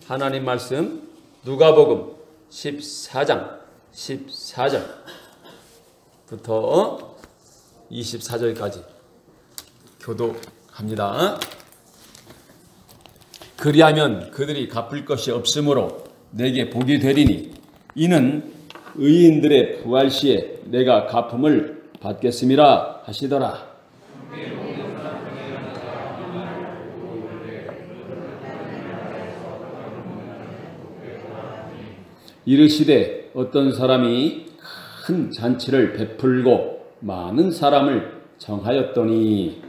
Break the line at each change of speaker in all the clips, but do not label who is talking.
하나님 말씀 누가복음 14장 14절부터 24절까지 교독합니다. 그리하면 그들이 갚을 것이 없으므로 내게 복이 되리니 이는 의인들의 부활 시에 내가 갚음을 받겠음이라 하시더라. 이르시되 어떤 사람이 큰 잔치를 베풀고 많은 사람을 정하였더니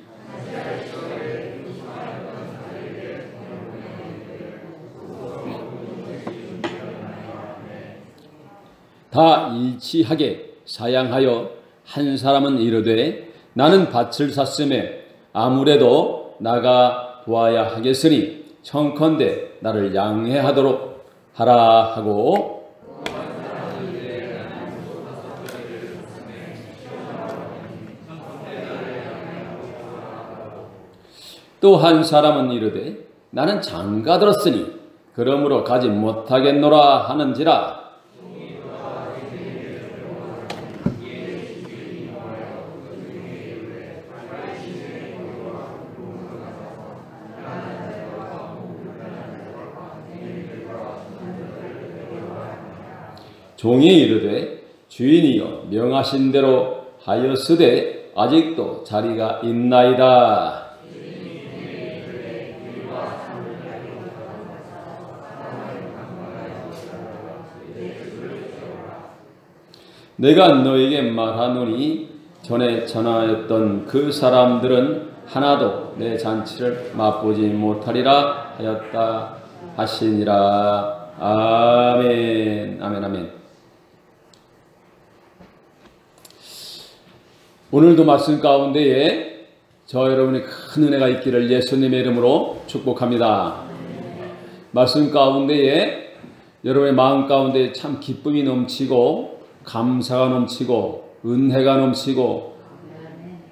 다 일치하게 사양하여 한 사람은 이르되 나는 밭을 샀음에 아무래도 나가 보아야 하겠으니 청컨대 나를 양해하도록 하라 하고 또 한 사람은 이르되 나는 장가 들었으니 그러므로 가지 못하겠노라 하는지라. 종이 이르되 주인이여 명하신 대로 하였으되 아직도 자리가 있나이다. 내가 너에게 말하노니 전에 전하였던 그 사람들은 하나도 내 잔치를 맛보지 못하리라 하였다 하시니라. 아멘. 아멘. 아멘. 오늘도 말씀 가운데에 저 여러분의 큰 은혜가 있기를 예수님의 이름으로 축복합니다. 말씀 가운데에 여러분의 마음 가운데 참 기쁨이 넘치고 감사가 넘치고 은혜가 넘치고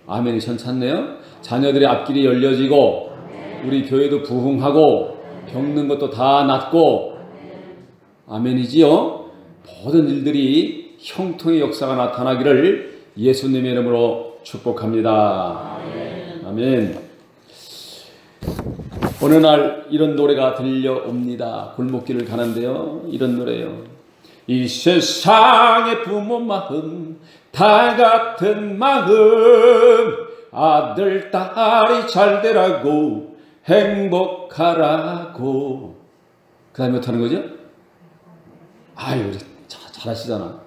아멘이 천찼네요. 자녀들의 앞길이 열려지고 우리 교회도 부흥하고 겪는 것도 다 낫고 아멘이지요. 모든 일들이 형통의 역사가 나타나기를 예수님의 이름으로 축복합니다. 아멘. 어느 날 이런 노래가 들려옵니다. 골목길을 가는데요. 이런 노래요. 이 세상의 부모 마음 다 같은 마음 아들 딸이 잘 되라고 행복하라고. 그 다음에 어떻게 하는 거죠? 아유 잘하시잖아.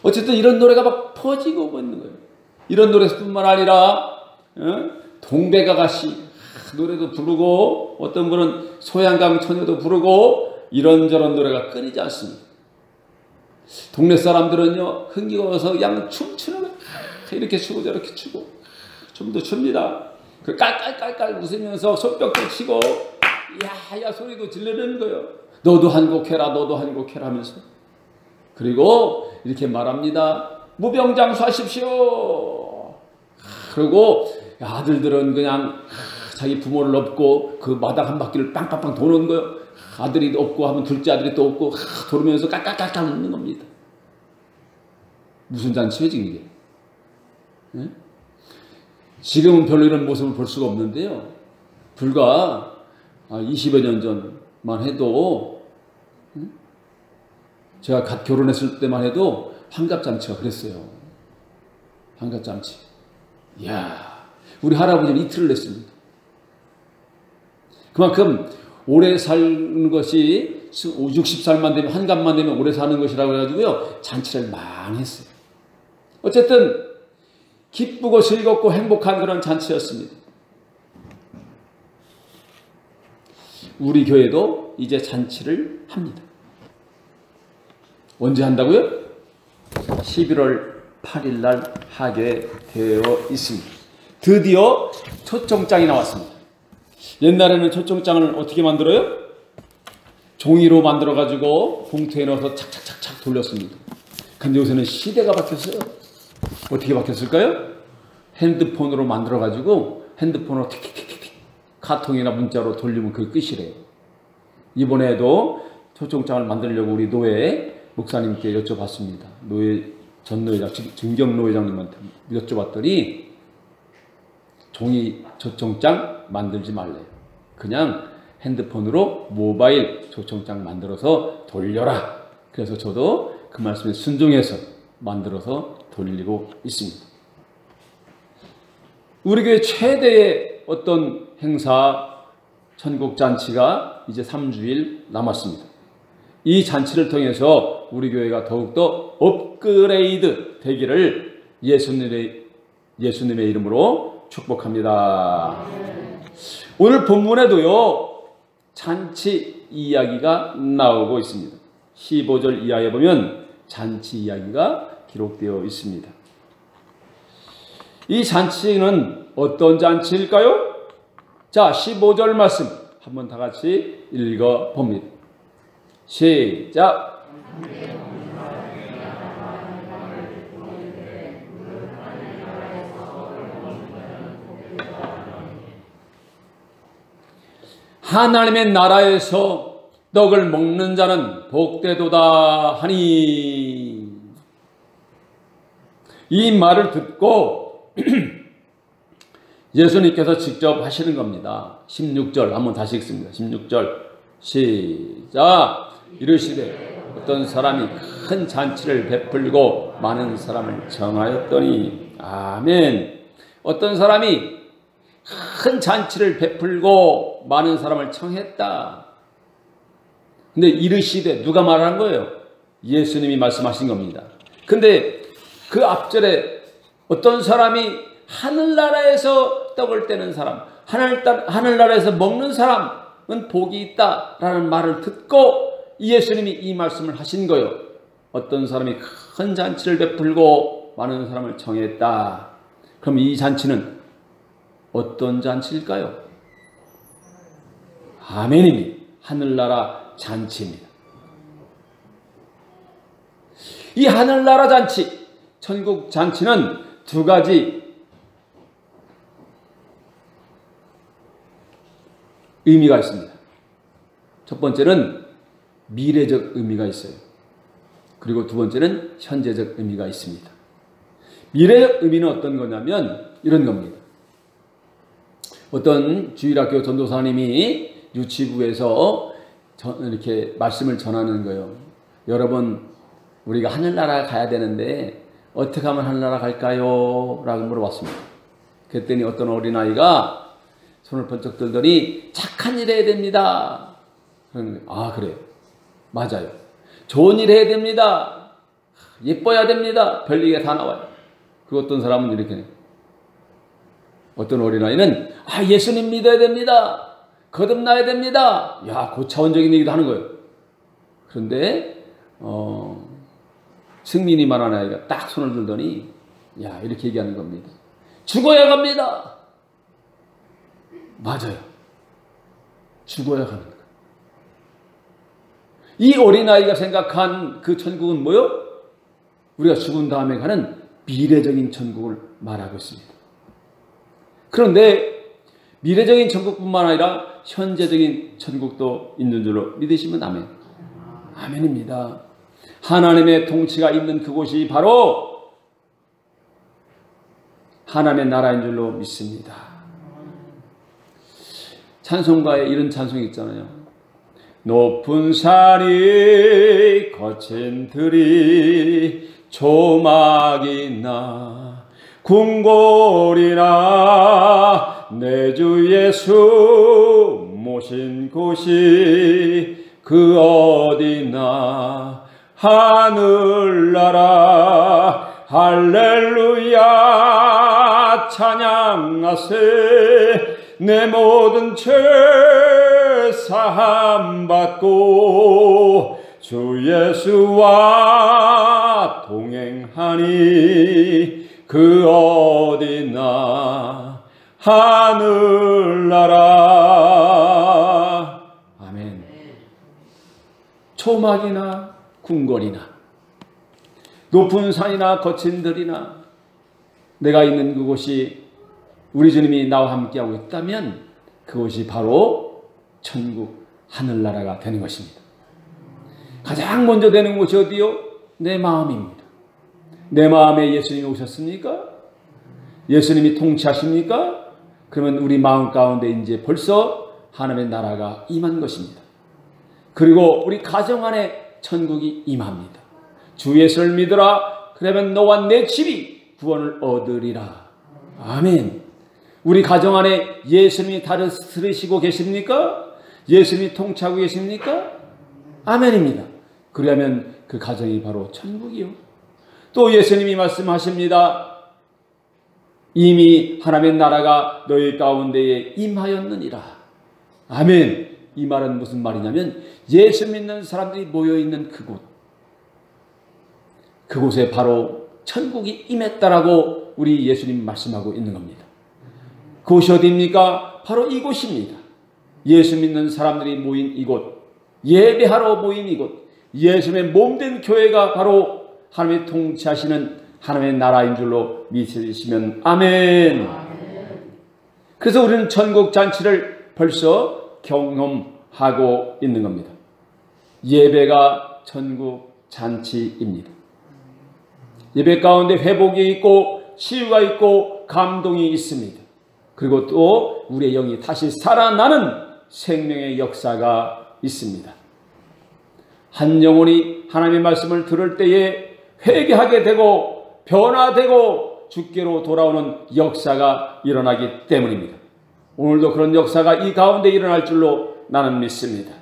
어쨌든 이런 노래가 막 퍼지고 있는 거예요. 이런 노래뿐만 아니라 동백아가씨 노래도 부르고 어떤 분은 소양강 처녀도 부르고 이런저런 노래가 끊이지 않습니다. 동네 사람들은요 흥겨워서 그냥 춤추는 거 이렇게 추고 저렇게 추고 춤도 춥니다. 그 깔깔깔깔 웃으면서 손뼉도 치고 야야 소리도 지르는 거예요. 너도 한 곡 해라 너도 한 곡 해라 하면서. 그리고 이렇게 말합니다. 무병장수하십시오. 그리고 아들들은 그냥 자기 부모를 업고 그 마당 한 바퀴를 빵빵빵 도는 거예요. 아들이 없고 하면 둘째 아들이 또 없고 돌으면서 깔깔깔깔 웃는 겁니다. 무슨 잔치예요 지금 이게? 네? 지금은 별로 이런 모습을 볼 수가 없는데요. 불과 20여 년 전만 해도 제가 갓 결혼했을 때만 해도 환갑잔치가 그랬어요. 환갑잔치. 이야, 우리 할아버지는 이틀을 냈습니다. 그만큼 오래 사는 것이 60살만 되면 환갑만 되면 오래 사는 것이라고 해가지고요 잔치를 많이 했어요. 어쨌든 기쁘고 즐겁고 행복한 그런 잔치였습니다. 우리 교회도 이제 잔치를 합니다. 언제 한다고요? 11월 8일 날 하게 되어 있습니다. 드디어 초청장이 나왔습니다. 옛날에는 초청장을 어떻게 만들어요? 종이로 만들어가지고 봉투에 넣어서 착착착착 돌렸습니다. 근데 요새는 시대가 바뀌었어요. 어떻게 바뀌었을까요? 핸드폰으로 만들어가지고 핸드폰으로 틱틱틱틱 카통이나 문자로 돌리면 그게 끝이래요. 이번에도 초청장을 만들려고 우리 노회 목사님께 여쭤봤습니다. 전 노회장, 증경 노회장님한테 여쭤봤더니 종이 초청장 만들지 말래요. 그냥 핸드폰으로 모바일 초청장 만들어서 돌려라. 그래서 저도 그 말씀에 순종해서 만들어서 돌리고 있습니다. 우리 교회 최대의 어떤 행사, 천국잔치가 이제 3주일 남았습니다. 이 잔치를 통해서 우리 교회가 더욱더 업그레이드 되기를 예수님의 이름으로 축복합니다. 오늘 본문에도요, 잔치 이야기가 나오고 있습니다. 15절 이하에 보면 잔치 이야기가 기록되어 있습니다. 이 잔치는 어떤 잔치일까요? 자, 15절 말씀 한번 다 같이 읽어봅니다. 시작! 하나님의 나라에서 떡을 먹는 자는 복되도다 하니, 이 말을 듣고 예수님께서 직접 하시는 겁니다. 16절 한번 다시 읽습니다. 16절 시작! 이르시되 어떤 사람이 큰 잔치를 베풀고 많은 사람을 정하였더니, 아멘. 어떤 사람이 큰 잔치를 베풀고 많은 사람을 청했다. 근데 이르시되 누가 말한 거예요? 예수님이 말씀하신 겁니다. 근데 그 앞절에 어떤 사람이 하늘나라에서 떡을 떼는 사람, 하늘나라에서 먹는 사람은 복이 있다라는 말을 듣고 예수님이 이 말씀을 하신 거예요. 어떤 사람이 큰 잔치를 베풀고 많은 사람을 청했다. 그럼 이 잔치는 어떤 잔치일까요? 아멘입니다. 하늘나라 잔치입니다. 이 하늘나라 잔치, 천국 잔치는 두 가지 의미가 있습니다. 첫 번째는 미래적 의미가 있어요. 그리고 두 번째는 현재적 의미가 있습니다. 미래적 의미는 어떤 거냐면 이런 겁니다. 어떤 주일학교 전도사님이 유치부에서 이렇게 말씀을 전하는 거예요. 여러분, 우리가 하늘나라 가야 되는데 어떻게 하면 하늘나라 갈까요? 라고 물어봤습니다. 그랬더니 어떤 어린아이가 손을 번쩍 들더니 착한 일 해야 됩니다. 아, 그래요. 맞아요. 좋은 일 해야 됩니다. 예뻐야 됩니다. 별얘기가 다 나와요. 그리고 어떤 사람은 이렇게 해요. 어떤 어린아이는 예수님 믿어야 됩니다. 거듭나야 됩니다. 야, 고차원적인 얘기도 하는 거예요. 그런데 승민이만한 아이가 딱 손을 들더니 야, 이렇게 얘기하는 겁니다. 죽어야 갑니다. 맞아요. 죽어야 가는 거예요. 이 어린아이가 생각한 그 천국은 뭐요? 우리가 죽은 다음에 가는 미래적인 천국을 말하고 있습니다. 그런데 미래적인 천국뿐만 아니라 현재적인 천국도 있는 줄로 믿으시면 아멘. 아멘입니다. 하나님의 통치가 있는 그곳이 바로 하나님의 나라인 줄로 믿습니다. 찬송가에 이런 찬송이 있잖아요. 높은 산이 거친 들이 조막이나 궁궐이나 내 주 예수 모신 곳이 그 어디나 하늘나라 할렐루야 찬양하세 내 모든 죄 사함 받고 주 예수와 동행하니 그 어디나 하늘나라. 아멘. 초막이나 궁궐이나 높은 산이나 거친 들이나 내가 있는 그곳이 우리 주님이 나와 함께하고 있다면 그것이 바로 천국 하늘나라가 되는 것입니다. 가장 먼저 되는 곳이 어디요? 내 마음입니다. 내 마음에 예수님이 오셨습니까? 예수님이 통치하십니까? 그러면 우리 마음 가운데 이제 벌써 하나님의 나라가 임한 것입니다. 그리고 우리 가정 안에 천국이 임합니다. 주 예수를 믿으라. 그러면 너와 내 집이 구원을 얻으리라. 아멘. 우리 가정 안에 예수님이 다스리시고 계십니까? 예수님이 통치하고 계십니까? 아멘입니다. 그러면 그 가정이 바로 천국이요. 또 예수님이 말씀하십니다. 이미 하나님의 나라가 너희 가운데에 임하였느니라. 아멘. 이 말은 무슨 말이냐면 예수 믿는 사람들이 모여있는 그곳, 그곳에 바로 천국이 임했다라고 우리 예수님 말씀하고 있는 겁니다. 그곳이 어디입니까? 바로 이곳입니다. 예수 믿는 사람들이 모인 이곳, 예배하러 모인 이곳, 예수님의 몸된 교회가 바로 하나님의 통치하시는 하나님의 나라인 줄로 믿으시면 아멘. 그래서 우리는 천국 잔치를 벌써 경험하고 있는 겁니다. 예배가 천국 잔치입니다. 예배 가운데 회복이 있고 치유가 있고 감동이 있습니다. 그리고 또 우리의 영이 다시 살아나는 생명의 역사가 있습니다. 한 영혼이 하나님의 말씀을 들을 때에 회개하게 되고 변화되고 주께로 돌아오는 역사가 일어나기 때문입니다. 오늘도 그런 역사가 이 가운데 일어날 줄로 나는 믿습니다.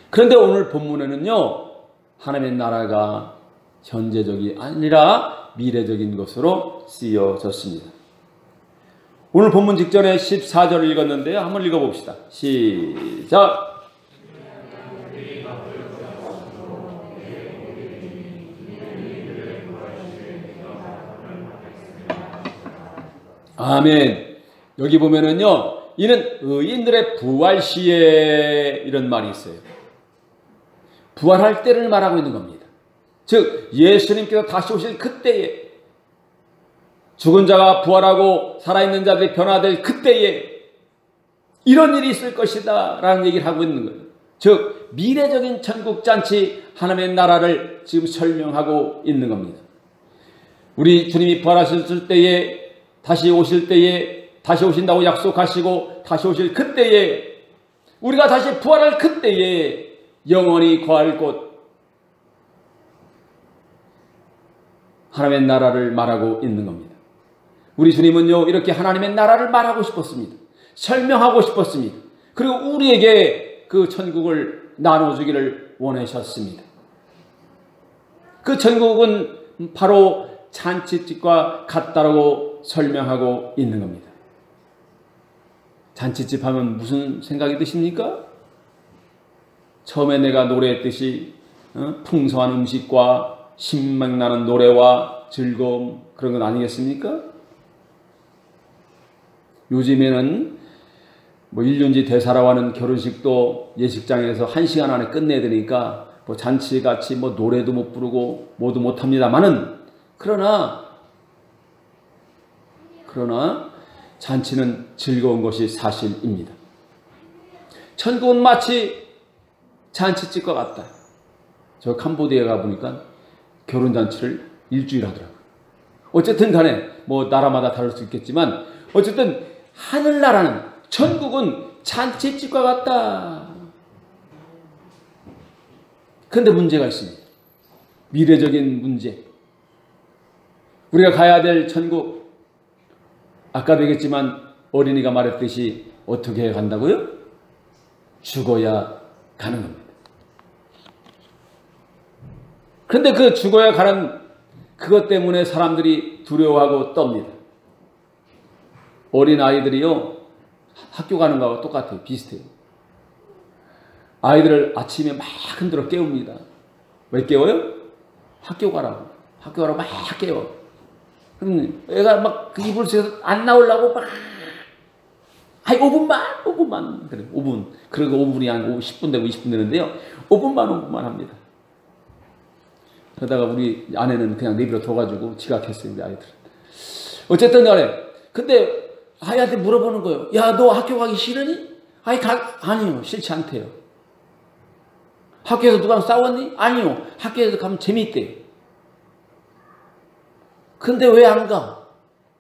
그런데 오늘 본문에는요, 하나님의 나라가 현재적이 아니라 미래적인 것으로 쓰여졌습니다. 오늘 본문 직전에 14절을 읽었는데요. 한번 읽어봅시다. 시작. 아멘. 여기 보면은요, 이는 의인들의 부활 시에 이런 말이 있어요. 부활할 때를 말하고 있는 겁니다. 즉 예수님께서 다시 오실 그때에, 죽은 자가 부활하고 살아있는 자들이 변화될 그때에 이런 일이 있을 것이다 라는 얘기를 하고 있는 거예요. 즉 미래적인 천국잔치 하나님의 나라를 지금 설명하고 있는 겁니다. 우리 주님이 부활하셨을 때에, 다시 오실 때에, 다시 오신다고 약속하시고 다시 오실 그때에, 우리가 다시 부활할 그때에 영원히 거할 곳, 하나님의 나라를 말하고 있는 겁니다. 우리 주님은요, 이렇게 하나님의 나라를 말하고 싶었습니다. 설명하고 싶었습니다. 그리고 우리에게 그 천국을 나눠주기를 원하셨습니다. 그 천국은 바로 잔치집과 같다라고 설명하고 있는 겁니다. 잔치집 하면 무슨 생각이 드십니까? 처음에 내가 노래했듯이 풍성한 음식과 신명나는 노래와 즐거움, 그런 건 아니겠습니까? 요즘에는 뭐 1년지 대사라고 하는 결혼식도 예식장에서 1시간 안에 끝내야 되니까 뭐 잔치같이 뭐 노래도 못 부르고 뭐도 못 합니다만은, 그러나 잔치는 즐거운 것이 사실입니다. 천국은 마치 잔치집과 같다. 저 캄보디아에 가보니까 결혼잔치를 일주일 하더라고요. 어쨌든 간에 뭐 나라마다 다를 수 있겠지만 어쨌든 하늘나라는, 천국은 잔치집과 같다. 그런데 문제가 있습니다. 미래적인 문제. 우리가 가야 될 천국, 아까도 얘기했지만 어린이가 말했듯이 어떻게 간다고요? 죽어야 가는 겁니다. 그런데 그 죽어야 가는 그것 때문에 사람들이 두려워하고 떱니다. 어린 아이들이요, 학교 가는 거하고 똑같아요. 비슷해요. 아이들을 아침에 막 흔들어 깨웁니다. 왜 깨워요? 학교 가라고. 학교 가라고 막 깨워. 그럼 애가 막 그 이불 속에서 안 나오려고 막, 아이 5분만. 그래, 5분. 그리고 5분이 아니고 10분 되고 20분 되는데요. 5분만 합니다. 그러다가 우리 아내는 그냥 내버려 둬가지고 지각했어요, 우리 아이들. 어쨌든 간에. 근데 아이한테 물어보는 거예요. 야, 너 학교 가기 싫으니? 아니요. 싫지 않대요. 학교에서 누구랑 싸웠니? 아니요. 학교에서 가면 재미있대요. 근데 왜 안 가?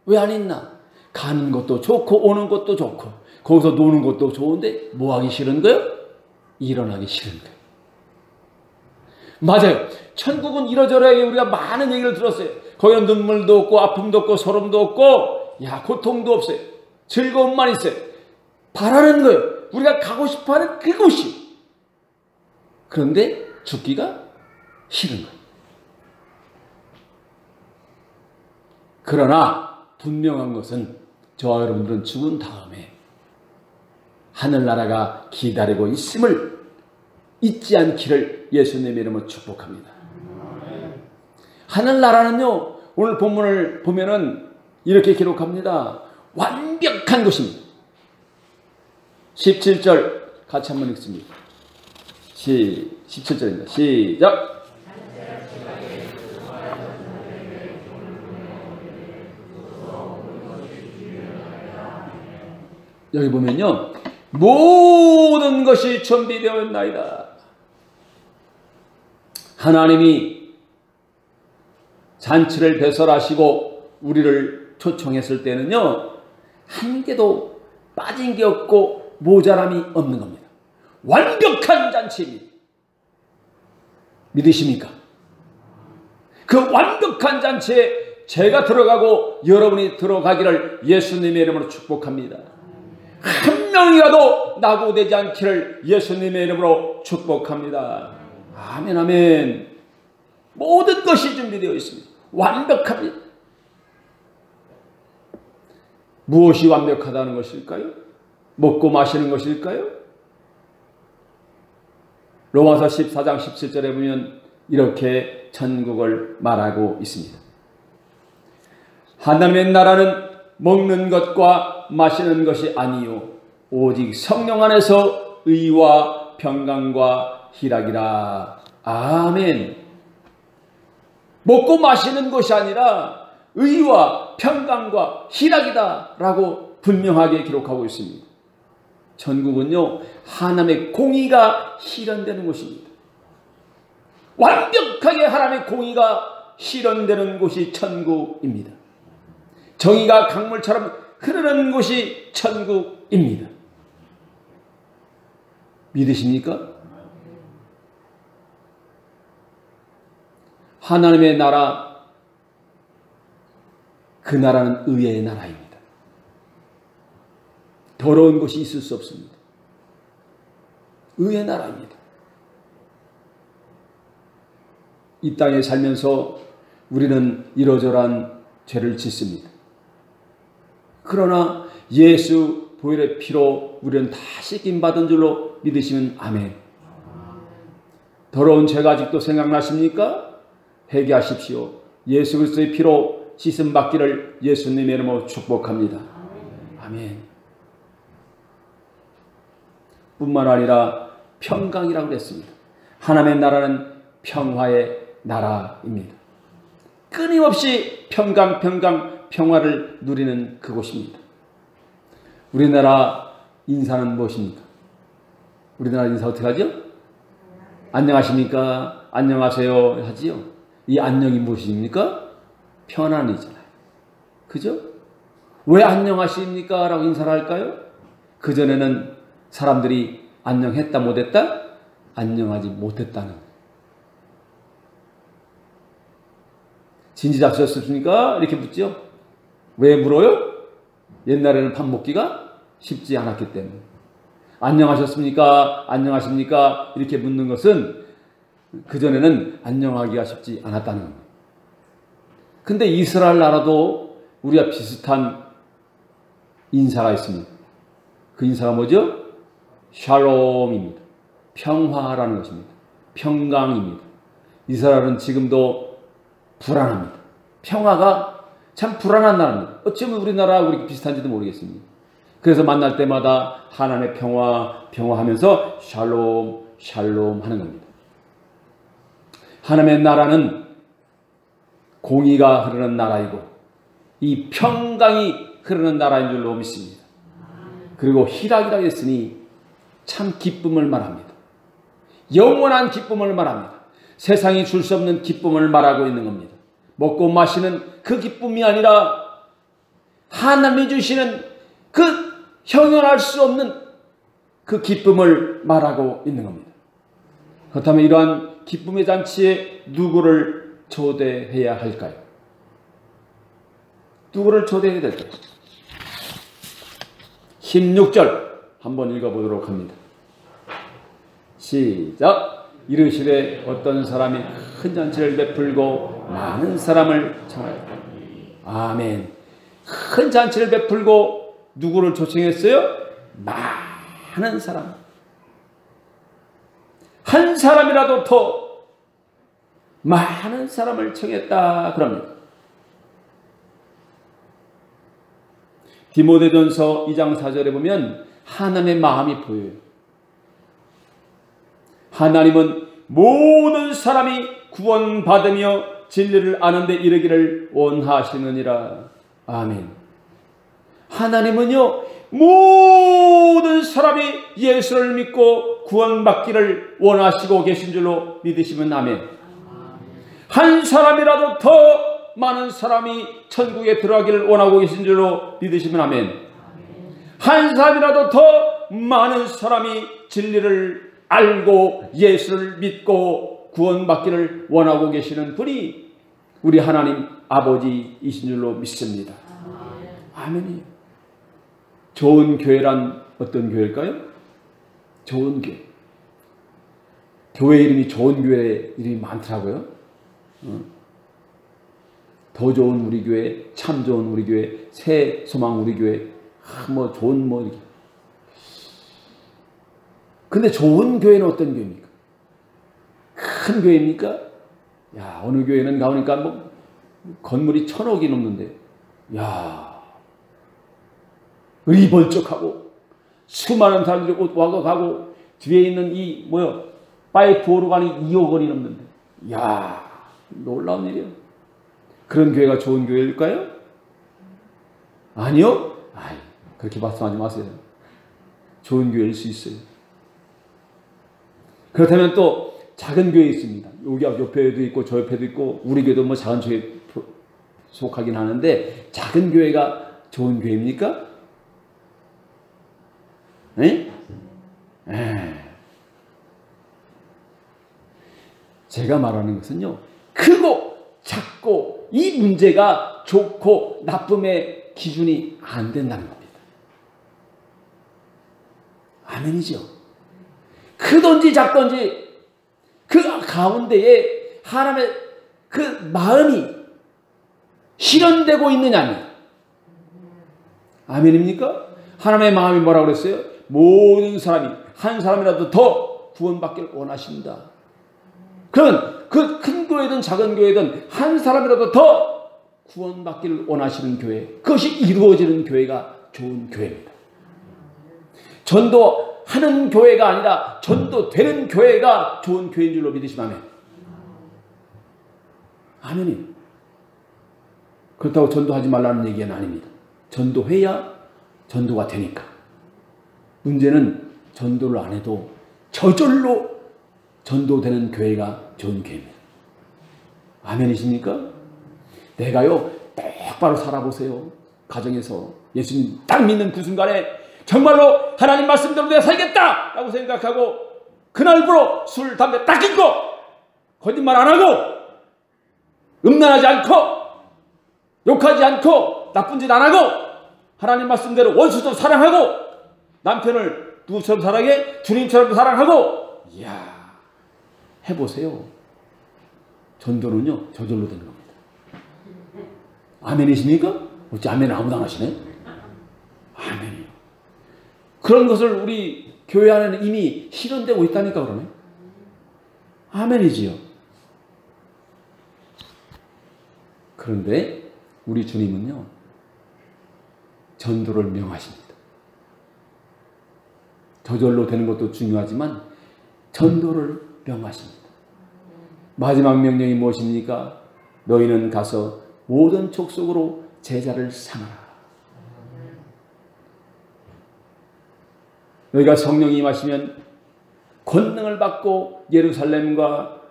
왜 안 있나? 가는 것도 좋고 오는 것도 좋고 거기서 노는 것도 좋은데 뭐 하기 싫은 거예요? 일어나기 싫은 거예요. 맞아요. 천국은 이러저러하게 우리가 많은 얘기를 들었어요. 거기는 눈물도 없고 아픔도 없고 소름도 없고 고통도 없어요. 즐거움만 있어요. 바라는 거예요. 우리가 가고 싶어하는 그곳이. 그런데 죽기가 싫은 거예요. 그러나 분명한 것은 저와 여러분들은 죽은 다음에 하늘나라가 기다리고 있음을 잊지 않기를 예수님의 이름으로 축복합니다. 하늘나라는요, 오늘 본문을 보면은 이렇게 기록합니다. 완벽한 곳입니다. 17절 같이 한번 읽습니다. 17절입니다. 시작! 여기 보면요, 모든 것이 준비되어 있나이다. 하나님이 잔치를 배설하시고 우리를 초청했을 때는요, 한 개도 빠진 게 없고 모자람이 없는 겁니다. 완벽한 잔치입니다. 믿으십니까? 그 완벽한 잔치에 제가 들어가고 여러분이 들어가기를 예수님의 이름으로 축복합니다. 한 명이라도 낙오되지 않기를 예수님의 이름으로 축복합니다. 아멘, 아멘. 모든 것이 준비되어 있습니다. 완벽합니다. 무엇이 완벽하다는 것일까요? 먹고 마시는 것일까요? 로마서 14장 17절에 보면 이렇게 천국을 말하고 있습니다. 하나님의 나라는 먹는 것과 마시는 것이 아니요 오직 성령 안에서 의와 평강과 희락이라. 아멘. 먹고 마시는 것이 아니라 의와 평강과 희락이다 라고 분명하게 기록하고 있습니다. 천국은요, 하나님의 공의가 실현되는 곳입니다. 완벽하게 하나님의 공의가 실현되는 곳이 천국입니다. 정의가 강물처럼 흐르는 곳이 천국입니다. 믿으십니까? 하나님의 나라, 그 나라는 의의 나라입니다. 더러운 곳이 있을 수 없습니다. 의의 나라입니다. 이 땅에 살면서 우리는 이러저러한 죄를 짓습니다. 그러나 예수 보혈의 피로 우리는 다 씻김받은 줄로 믿으시면 아멘. 더러운 죄가 아직도 생각나십니까? 회개하십시오. 예수 그리스도의 피로 씻음 받기를 예수님의 이름으로 축복합니다. 아멘. 뿐만 아니라 평강이라고 그랬습니다. 하나님의 나라는 평화의 나라입니다. 끊임없이 평화를 누리는 그곳입니다. 우리나라 인사는 무엇입니까? 우리나라 인사 어떻게 하죠? 안녕하십니까? 안녕하세요 하지요. 이 안녕이 무엇입니까? 편안이잖아요. 그죠? 왜 안녕하십니까? 라고 인사를 할까요? 그전에는 사람들이 안녕했다 못했다? 안녕하지 못했다는 거예요. 진지 잡수셨습니까? 이렇게 묻죠. 왜 물어요? 옛날에는 밥 먹기가 쉽지 않았기 때문에. 안녕하셨습니까? 안녕하십니까? 이렇게 묻는 것은 그전에는 안녕하기가 쉽지 않았다는 겁니다. 근데 이스라엘 나라도 우리와 비슷한 인사가 있습니다. 그 인사가 뭐죠? 샬롬입니다. 평화라는 것입니다. 평강입니다. 이스라엘은 지금도 불안합니다. 평화가 참 불안한 나라입니다. 어쩌면 우리나라하고 이렇게 비슷한지도 모르겠습니다. 그래서 만날 때마다 하나님의 평화하면서 샬롬, 샬롬 하는 겁니다. 하나님의 나라는 공의가 흐르는 나라이고 이 평강이 흐르는 나라인 줄로 믿습니다. 그리고 희락이라 했으니 참 기쁨을 말합니다. 영원한 기쁨을 말합니다. 세상이 줄 수 없는 기쁨을 말하고 있는 겁니다. 먹고 마시는 그 기쁨이 아니라 하나님이 주시는 그 형용할 수 없는 그 기쁨을 말하고 있는 겁니다. 그렇다면 이러한 기쁨의 잔치에 누구를 초대해야 할까요? 누구를 초대해야 될까요? 16절 한번 읽어보도록 합니다. 시작. 이르시되 어떤 사람이 큰 잔치를 베풀고 많은 사람을 청하였다. 아멘. 큰 잔치를 베풀고 누구를 초청했어요? 많은 사람. 한 사람이라도 더 많은 사람을 청했다 그럽니다. 디모데전서 2장 4절에 보면 하나님의 마음이 보여요. 하나님은 모든 사람이 구원받으며 진리를 아는 데 이르기를 원하시느니라. 아멘. 하나님은요, 모든 사람이 예수를 믿고 구원받기를 원하시고 계신 줄로 믿으시면 아멘. 한 사람이라도 더 많은 사람이 천국에 들어가기를 원하고 계신 줄로 믿으시면 아멘. 한 사람이라도 더 많은 사람이 진리를 알고 예수를 믿고 구원받기를 원하고 계시는 분이 우리 하나님 아버지이신 줄로 믿습니다. 아멘이요. 좋은 교회란 어떤 교회일까요? 좋은 교회. 교회 이름이 좋은 교회 이름이 많더라고요. 더 좋은 우리 교회, 참 좋은 우리 교회, 새 소망 우리 교회, 뭐 좋은 뭐 이렇게. 근데 좋은 교회는 어떤 교회입니까? 큰 교회입니까? 야, 어느 교회는 가보니까 뭐 건물이 1000억이 넘는데, 야, 의리 번쩍하고 수많은 사람들이 와가 가고 뒤에 있는 이 뭐요 파이프 오르간이 2억 원이 넘는데, 야, 놀라운 일이에요. 그런 교회가 좋은 교회일까요? 아니요. 아이, 그렇게 말씀하지 마세요. 좋은 교회일 수 있어요. 그렇다면 또 작은 교회 있습니다. 여기 옆에도 있고 저 옆에도 있고 우리 교회도 뭐 작은 교회에 속하긴 하는데 작은 교회가 좋은 교회입니까? 네? 제가 말하는 것은요, 크고 작고 이 문제가 좋고 나쁨의 기준이 안 된다는 겁니다. 아멘이죠. 크든지 작든지 그 가운데에 하나님의 그 마음이 실현되고 있느냐입니다. 아멘입니까? 하나님의 마음이 뭐라고 그랬어요? 모든 사람이 한 사람이라도 더 구원받기를 원하신다. 그러면 그 큰 교회든 작은 교회든 한 사람이라도 더 구원받기를 원하시는 교회, 그것이 이루어지는 교회가 좋은 교회입니다. 전도하는 교회가 아니라 전도되는 교회가 좋은 교회인 줄로 믿으시면 아멘. 아멘이. 그렇다고 전도하지 말라는 얘기는 아닙니다. 전도해야 전도가 되니까. 문제는 전도를 안 해도 저절로 전도되는 교회가 좋은 교회입니다. 아멘이십니까? 내가요, 똑바로 살아보세요. 가정에서 예수님 딱 믿는 그 순간에 정말로 하나님 말씀대로 내가 살겠다 라고 생각하고 그날부로 술, 담배 딱 끊고 거짓말 안 하고 음란하지 않고 욕하지 않고 나쁜 짓 안 하고 하나님 말씀대로 원수도 사랑하고 남편을 누구처럼 사랑해? 주님처럼 사랑하고. 이야, 해보세요. 전도는요 저절로 되는 겁니다. 아멘이십니까? 어찌 아멘을 아무도 안 하시네? 아멘이요. 그런 것을 우리 교회 안에는 이미 실현되고 있다니까 그러네. 아멘이지요. 그런데 우리 주님은요 전도를 명하십니다. 저절로 되는 것도 중요하지만 전도를 명하십니다. 마지막 명령이 무엇입니까? 너희는 가서 모든 족속으로 제자를 삼아라. 너희가 성령이 임하시면 권능을 받고 예루살렘과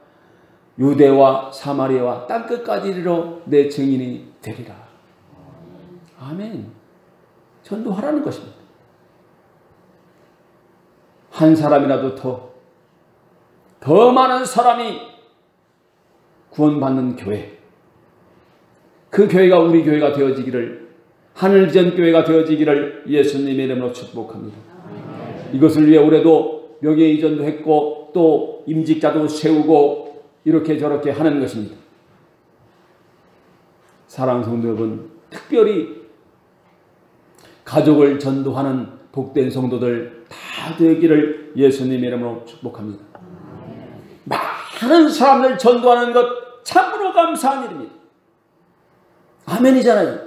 유대와 사마리아와 땅끝까지 이르러 내 증인이 되리라. 아멘. 전도하라는 것입니다. 한 사람이라도 더 많은 사람이 구원받는 교회, 그 교회가 우리 교회가 되어지기를, 하늘비전 교회가 되어지기를 예수님의 이름으로 축복합니다. 이것을 위해 올해도 명예이전도 했고 또 임직자도 세우고 이렇게 저렇게 하는 것입니다. 사랑하는 성도 여러분, 특별히 가족을 전도하는 복된 성도들 다 되기를 예수님의 이름으로 축복합니다. 많은 사람들 전도하는 것 참으로 감사한 일입니다. 아멘이잖아요.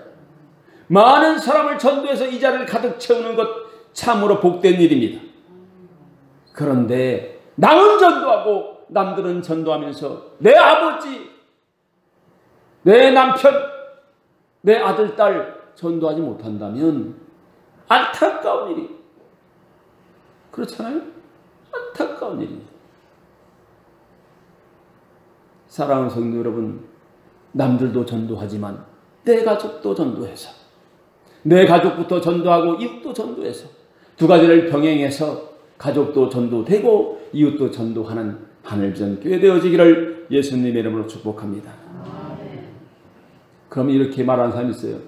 많은 사람을 전도해서 이 자리를 가득 채우는 것 참으로 복된 일입니다. 그런데 남은 전도하고 남들은 전도하면서 내 아버지, 내 남편, 내 아들, 딸 전도하지 못한다면 안타까운 일이, 그렇잖아요? 안타까운 일입니다. 사랑하는 성도 여러분, 남들도 전도하지만 내 가족도 전도해서, 내 가족부터 전도하고 이웃도 전도해서 두 가지를 병행해서 가족도 전도되고 이웃도 전도하는 하늘비전 교회 되어지기를 예수님의 이름으로 축복합니다. 그럼 이렇게 말하는 사람이 있어요.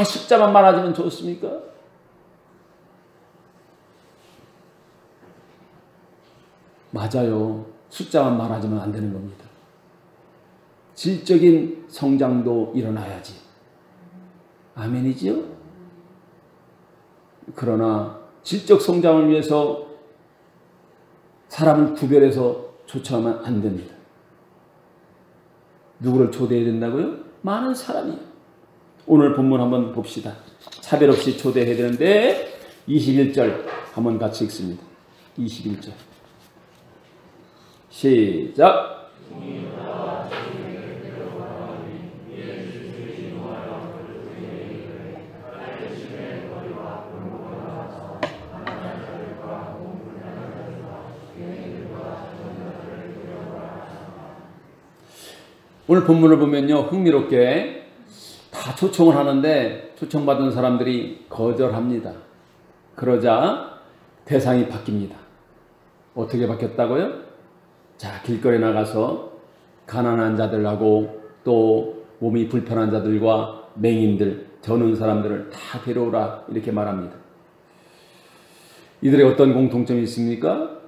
숫자만 말하자면 좋습니까? 맞아요. 숫자만 말하자면 안 되는 겁니다. 질적인 성장도 일어나야지. 아멘이지요? 그러나 질적 성장을 위해서 사람을 구별해서 초청하면 안 됩니다. 누구를 초대해야 된다고요? 많은 사람이요. 오늘 본문 한번 봅시다. 차별 없이 초대해야 되는데 21절 한번 같이 읽습니다. 21절 시작. 오늘 본문을 보면요, 흥미롭게 다 초청을 하는데 초청받은 사람들이 거절합니다. 그러자 대상이 바뀝니다. 어떻게 바뀌었다고요? 자, 길거리에 나가서 가난한 자들하고 또 몸이 불편한 자들과 맹인들, 저는 사람들을 다 데려오라 이렇게 말합니다. 이들의 어떤 공통점이 있습니까?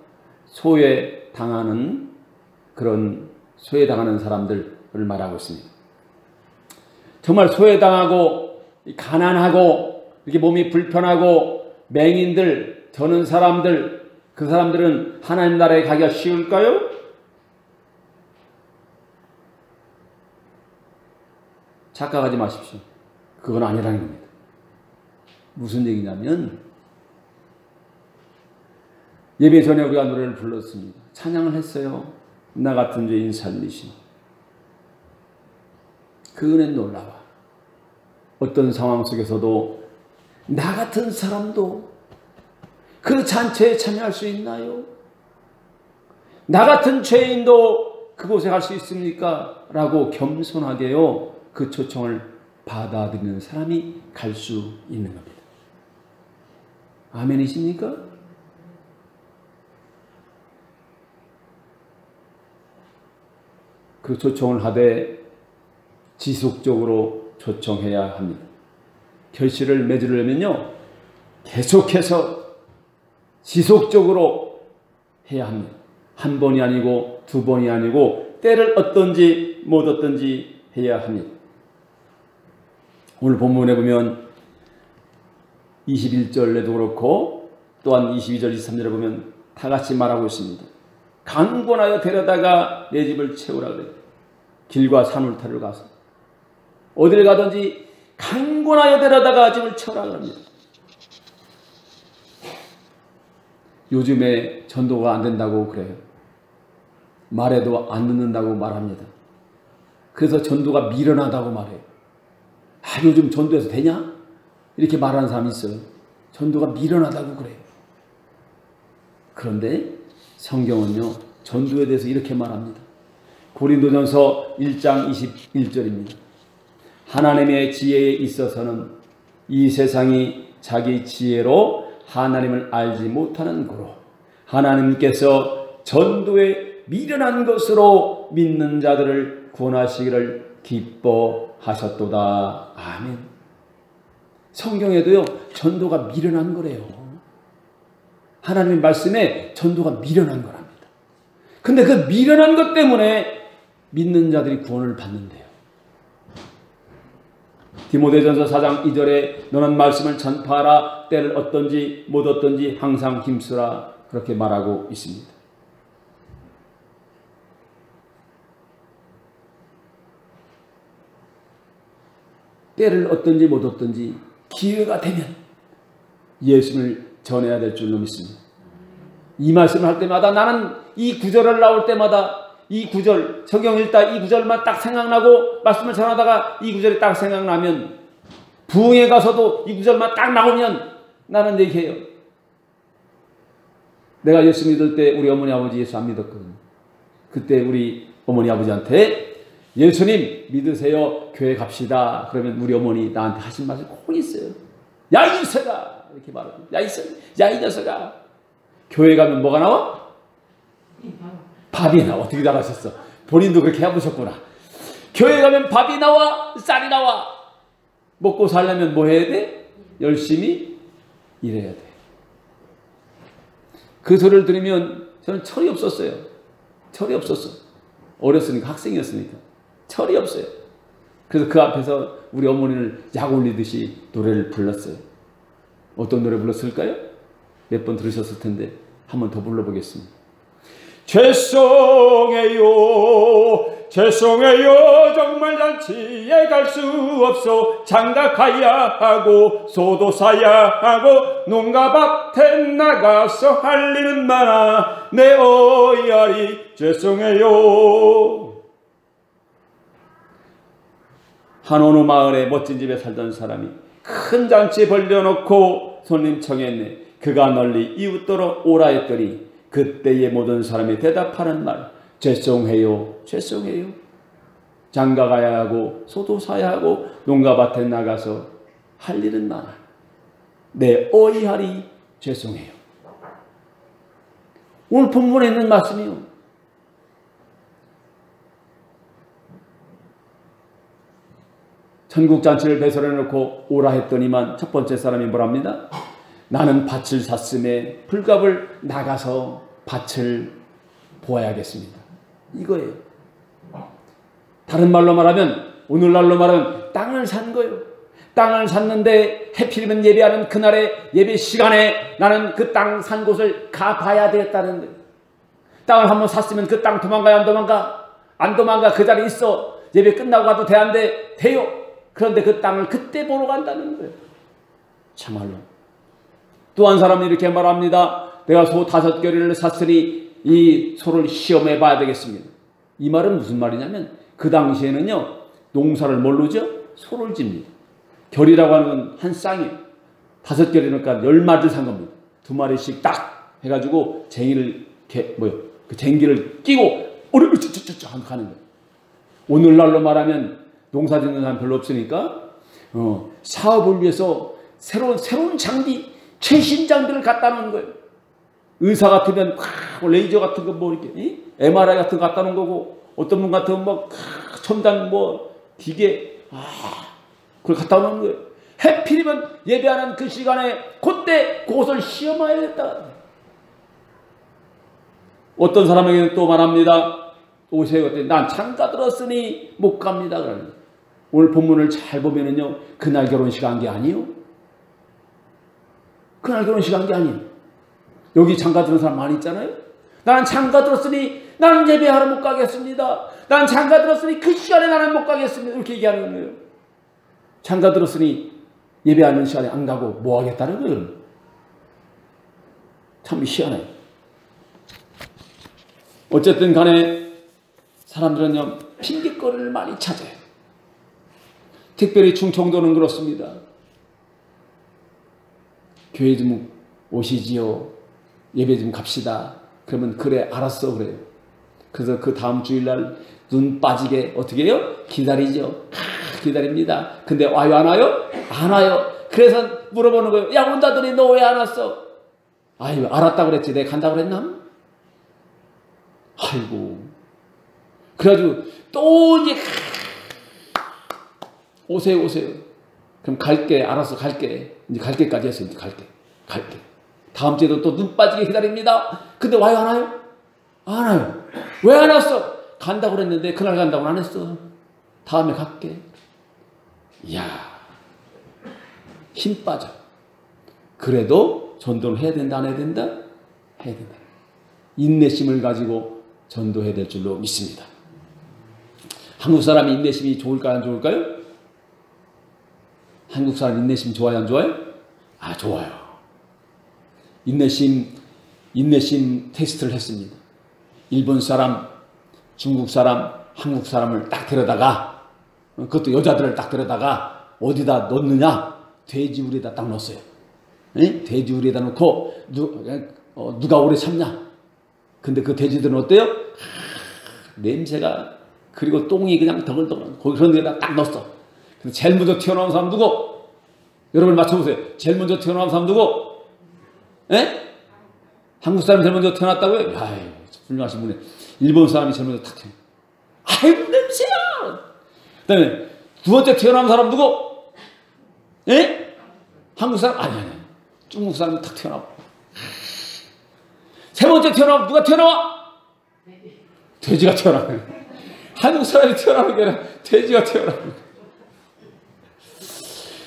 소외당하는 사람들을 말하고 있습니다. 정말 소외당하고 가난하고 이렇게 몸이 불편하고 맹인들, 저는 사람들, 그 사람들은 하나님 나라에 가기가 쉬울까요? 착각하지 마십시오. 그건 아니라는 겁니다. 무슨 얘기냐면 예배 전에 우리가 노래를 불렀습니다. 찬양을 했어요. 나 같은 죄인 살리시니. 그 은혜는 놀라워. 어떤 상황 속에서도 나 같은 사람도 그 잔치에 참여할 수 있나요? 나 같은 죄인도 그곳에 갈 수 있습니까? 라고 겸손하게요, 그 초청을 받아들이는 사람이 갈 수 있는 겁니다. 아멘이십니까? 그 초청을 하되 지속적으로 초청해야 합니다. 결실을 맺으려면요, 계속해서 지속적으로 해야 합니다. 한 번이 아니고 두 번이 아니고 때를 얻든지 못 얻든지 해야 합니다. 오늘 본문에 보면 21절에도 그렇고 또한 22절, 23절에 보면 다 같이 말하고 있습니다. 강권하여 데려다가 내 집을 채우라 그래요. 길과 산울타를 가서 어디를 가든지 강권하여 데려다가 집을 채우라 합니다. 요즘에 전도가 안 된다고 그래요. 말해도 안 듣는다고 말합니다. 그래서 전도가 미련하다고 말해요. 요즘 전도해서 되냐? 이렇게 말하는 사람이 있어요. 전도가 미련하다고 그래요. 그런데 성경은요, 전도에 대해서 이렇게 말합니다. 고린도전서 1장 21절입니다. 하나님의 지혜에 있어서는 이 세상이 자기 지혜로 하나님을 알지 못하는 고로 하나님께서 전도에 미련한 것으로 믿는 자들을 구원하시기를 기뻐하셨도다. 아멘. 성경에도요, 전도가 미련한 거래요. 하나님의 말씀에 전도가 미련한 거랍니다. 근데 그 미련한 것 때문에 믿는 자들이 구원을 받는데요. 디모데전서 4장 2절에 너는 말씀을 전파하라. 때를 얻든지 못 얻든지 항상 힘쓰라. 그렇게 말하고 있습니다. 때를 얻든지 못 얻든지 기회가 되면 예수를 전해야 될 줄로 믿습니다. 이 말씀을 할 때마다 나는 이 구절을 나올 때마다 이 구절, 성경 읽다 이 구절만 딱 생각나고 말씀을 전하다가 이 구절이 딱 생각나면 부흥에 가서도 이 구절만 딱 나오면 나는 얘기해요. 내가 예수 믿을 때 우리 어머니 아버지 예수 안 믿었거든요. 그때 우리 어머니 아버지한테 예수님 믿으세요. 교회 갑시다. 그러면 우리 어머니 나한테 하신 말이 꼭 있어요. 야, 이 녀석아! 이렇게 말합니다. 야, 이 녀석아! 교회 가면 뭐가 나와? 밥이 나와. 어떻게 잘하셨어? 본인도 그렇게 해보셨구나. 교회 가면 밥이 나와, 쌀이 나와. 먹고 살려면 뭐 해야 돼? 열심히 일해야 돼. 그 소리를 들으면 저는 철이 없었어요. 철이 없었어. 어렸으니까, 학생이었으니까. 철이 없어요. 그래서 그 앞에서 우리 어머니를 약 올리듯이 노래를 불렀어요. 어떤 노래 불렀을까요? 몇 번 들으셨을 텐데 한 번 더 불러보겠습니다. 죄송해요, 죄송해요, 정말 잔치에 갈 수 없어. 장가 가야 하고 소도 사야 하고 농가 밭에 나가서 할 일은 많아. 내 어이아리 죄송해요. 한 어느 마을에 멋진 집에 살던 사람이 큰 잔치 벌려놓고 손님 청했네. 그가 널리 이웃더러 오라 했더니 그때의 모든 사람이 대답하는 말, 죄송해요, 죄송해요. 장가 가야 하고 소도 사야 하고 농가밭에 나가서 할 일은 많아. 내 어이하리 죄송해요. 오늘 본문에 있는 말씀이요. 천국잔치를 배설해 놓고 오라 했더니만 첫 번째 사람이 뭐랍니다? 나는 밭을 샀음에 불갑을 나가서 밭을 보아야겠습니다. 이거예요. 다른 말로 말하면, 오늘날로 말하면 땅을 산 거예요. 땅을 샀는데 해필이면 예배하는 그날의 예배 시간에 나는 그 땅 산 곳을 가봐야 되겠다는 거예요. 땅을 한번 샀으면 그 땅 도망가야 안 도망가? 안 도망가. 그 자리에 있어. 예배 끝나고 가도 돼 안 돼? 돼요. 그런데 그 땅을 그때 보러 간다는 거예요. 참말로. 또 한 사람이 이렇게 말합니다. 내가 소 5개를 샀으니 이 소를 시험해 봐야 되겠습니다. 이 말은 무슨 말이냐면 그 당시에는요, 농사를 뭘로 지어? 소를 집니다. 결이라고 하는 건 한 쌍이에요. 5결이니까 10마리를 산 겁니다. 2마리씩 딱 해가지고 쟁이를 그 쟁기를 끼고 으르르르르르 가는 거예요. 오늘날로 말하면 농사 짓는 사람 별로 없으니까 사업을 위해서 새로운 장비, 최신 장비를 갖다 놓은 거예요. 의사 같으면 레이저 같은 거 뭐 이렇게 MRI 같은 거 갖다 놓은 거고, 어떤 분 같으면 뭐 첨단 뭐 기계 그걸 갖다 놓은 거예요. 해필이면 예배하는 그 시간에 그때 그것을 시험해야겠다. 어떤 사람에게는 또 말합니다. 오세요. 난 장가 들었으니 못 갑니다. 그러는. 오늘 본문을 잘 보면은요, 그날 결혼식 한 게 아니요. 그날 결혼식 한 게 아니에요. 여기 장가 들은 사람 많이 있잖아요. 나는 장가 들었으니 나는 예배하러 못 가겠습니다. 난 장가 들었으니 그 시간에 나는 못 가겠습니다. 이렇게 얘기하는 거예요. 장가 들었으니 예배하는 시간에 안 가고 뭐 하겠다는 거예요. 참 희한해요. 어쨌든 간에 사람들은요, 핑계거리를 많이 찾아요. 특별히 충청도는 그렇습니다. 교회 좀 오시지요. 예배 좀 갑시다. 그러면 그래 알았어 그래요. 그래서 그 다음 주일날 눈 빠지게 어떻게 해요? 기다리죠. 기다립니다. 근데 와요 안 와요? 안 와요. 그래서 물어보는 거예요. 야 온다더니 너 왜 안 왔어? 아유 알았다고 그랬지 내가 간다고 그랬나? 아이고. 그래가지고 또 이제 오세요 오세요. 그럼 갈게 알았어 갈게. 이제 갈게까지 했어요. 이제 갈게. 다음 주에도 또 눈 빠지게 기다립니다. 근데 와요 안 와요? 안 와요. 왜 안 왔어? 간다고 그랬는데 그날 간다고는 안 했어. 다음에 갈게. 이야 힘 빠져. 그래도 전도를 해야 된다 안 해야 된다? 해야 된다. 인내심을 가지고 전도해야 될 줄로 믿습니다. 한국 사람이 인내심이 좋을까요 안 좋을까요? 한국 사람 인내심 좋아요 안 좋아요? 아 좋아요. 인내심 테스트를 했습니다. 일본 사람, 중국 사람, 한국 사람을 딱 데려다가 그것도 여자들을 딱 데려다가 어디다 넣느냐? 돼지우리에다 딱 넣었어요. 에? 돼지우리에다 넣고 누가 오래 참냐? 근데 그 돼지들은 어때요? 냄새가 그리고 똥이 그냥 덩글덩글 거기 그런 데다 딱 넣었어. 근데 제일 먼저 튀어나온 사람 누구? 여러분 맞춰보세요. 제일 먼저 튀어나온 사람 누구? 에? 한국 사람이 제일 먼저 태어났다고요? 아이, 훌륭하신 분이. 일본 사람이 제일 먼저 탁 태어나. 아이고, 냄새야! 그 다음에 두 번째 태어난 사람 누구? 에? 한국 사람? 아니. 중국 사람이 탁 태어나고. 세 번째 태어나면 누가 태어나와? 돼지가 태어나요. 한국 사람이 태어나는 게 아니라 돼지가 태어나요.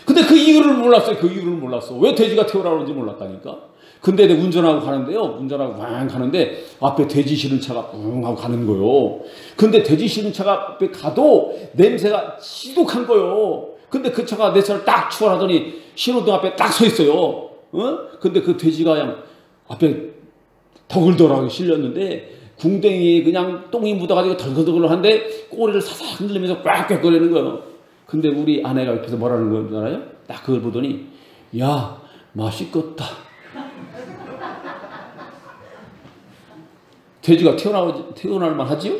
근데 그 이유를 몰랐어요. 그 이유를 몰랐어. 왜 돼지가 태어나는지 몰랐다니까. 근데 내가 운전하고 가는데요. 운전하고 왕 가는데 앞에 돼지 실은 차가 웅 하고 가는 거요. 근데 돼지 실은 차가 앞에 가도 냄새가 지독한 거요. 근데 그 차가 내 차를 딱 추월하더니 신호등 앞에 딱 서 있어요. 어? 근데 그 돼지가 그냥 앞에 덜덜하게 실렸는데 궁뎅이에 그냥 똥이 묻어가지고 덜덜덜한데 꼬리를 사삭 흔들리면서 꽉꽉 거리는 거예요. 근데 우리 아내가 옆에서 뭐라는 거 알아요? 딱 그걸 보더니 야 맛있겠다. 돼지가 태어날만 하지요?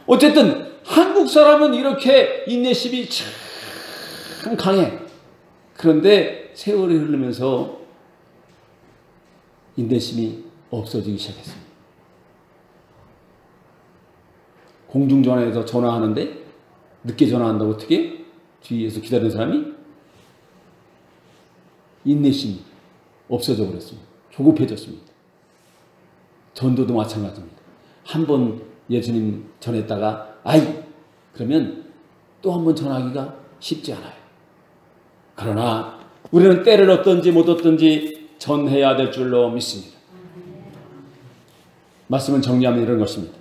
어쨌든 한국 사람은 이렇게 인내심이 참 강해. 그런데 세월이 흐르면서 인내심이 없어지기 시작했습니다. 공중전화에서 전화하는데 늦게 전화한다고 어떻게? 뒤에서 기다리는 사람이 인내심이 없어져 버렸습니다. 조급해졌습니다. 전도도 마찬가지입니다. 한 번 예수님 전했다가 그러면 또 한 번 전하기가 쉽지 않아요. 그러나 우리는 때를 얻든지 못 얻든지 전해야 될 줄로 믿습니다. 말씀을 정리하면 이런 것입니다.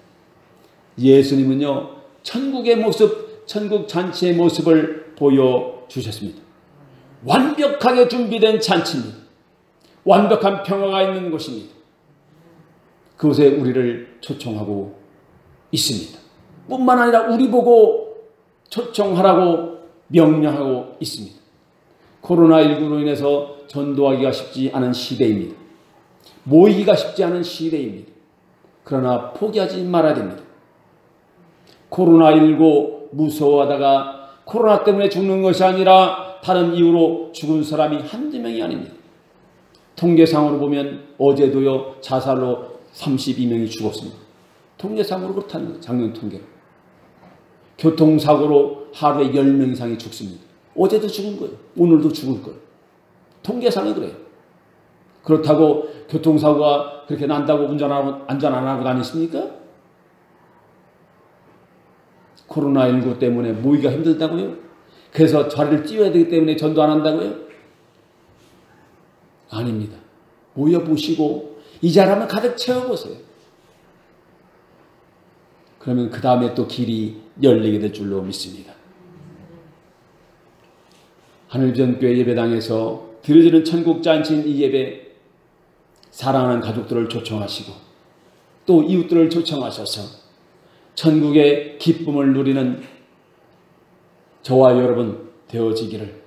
예수님은요 천국의 모습, 천국 잔치의 모습을 보여주셨습니다. 완벽하게 준비된 잔치입니다. 완벽한 평화가 있는 곳입니다. 그곳에 우리를 초청하고 있습니다. 뿐만 아니라 우리 보고 초청하라고 명령하고 있습니다. 코로나19로 인해서 전도하기가 쉽지 않은 시대입니다. 모이기가 쉽지 않은 시대입니다. 그러나 포기하지 말아야 됩니다. 코로나19 무서워하다가 코로나 때문에 죽는 것이 아니라 다른 이유로 죽은 사람이 한두 명이 아닙니다. 통계상으로 보면 어제도요 자살로 32명이 죽었습니다. 통계상으로 그렇다는 거예요. 작년 통계로. 교통사고로 하루에 10명 이상이 죽습니다. 어제도 죽은 거예요. 오늘도 죽을 거예요. 통계상이 그래요. 그렇다고 교통사고가 그렇게 난다고 안전 안 하고 다니십니까? 코로나19 때문에 모이기가 힘들다고요? 그래서 자리를 띄워야 되기 때문에 전도 안 한다고요? 아닙니다. 모여보시고 이 자리만 가득 채워보세요. 그러면 그 다음에 또 길이 열리게 될 줄로 믿습니다. 하늘전교회 예배당에서 드려지는 천국잔치인 이 예배, 사랑하는 가족들을 초청하시고 또 이웃들을 초청하셔서 천국의 기쁨을 누리는 저와 여러분 되어지기를,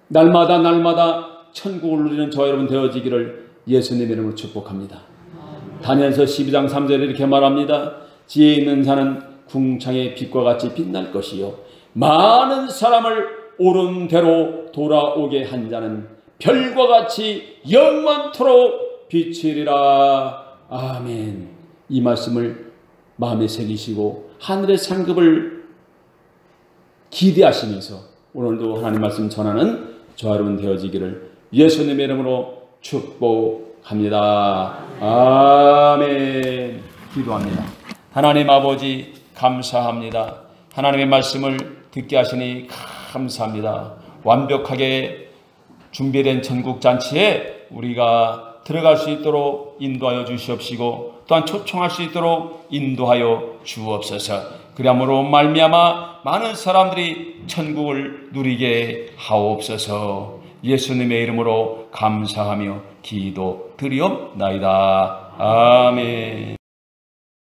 날마다 천국을 누리는 저와 여러분 되어지기를 예수님의 이름으로 축복합니다. 다니엘서 12장 3절에 이렇게 말합니다. 지혜 있는 자는 궁창의 빛과 같이 빛날 것이요 많은 사람을 옳은 대로 돌아오게 한 자는 별과 같이 영원토록 비추리라. 아멘. 이 말씀을 마음에 새기시고 하늘의 상급을 기대하시면서 오늘도 하나님 말씀 전하는 저와 여러분 되어지기를 예수님의 이름으로 축복합니다. 아멘. 기도합니다. 하나님 아버지 감사합니다. 하나님의 말씀을 듣게 하시니 감사합니다. 완벽하게 준비된 천국잔치에 우리가 들어갈 수 있도록 인도하여 주시옵시고 또한 초청할 수 있도록 인도하여 주옵소서. 그러므로 말미암아 많은 사람들이 천국을 누리게 하옵소서. 예수님의 이름으로 감사하며 기도 드리옵나이다. 아멘.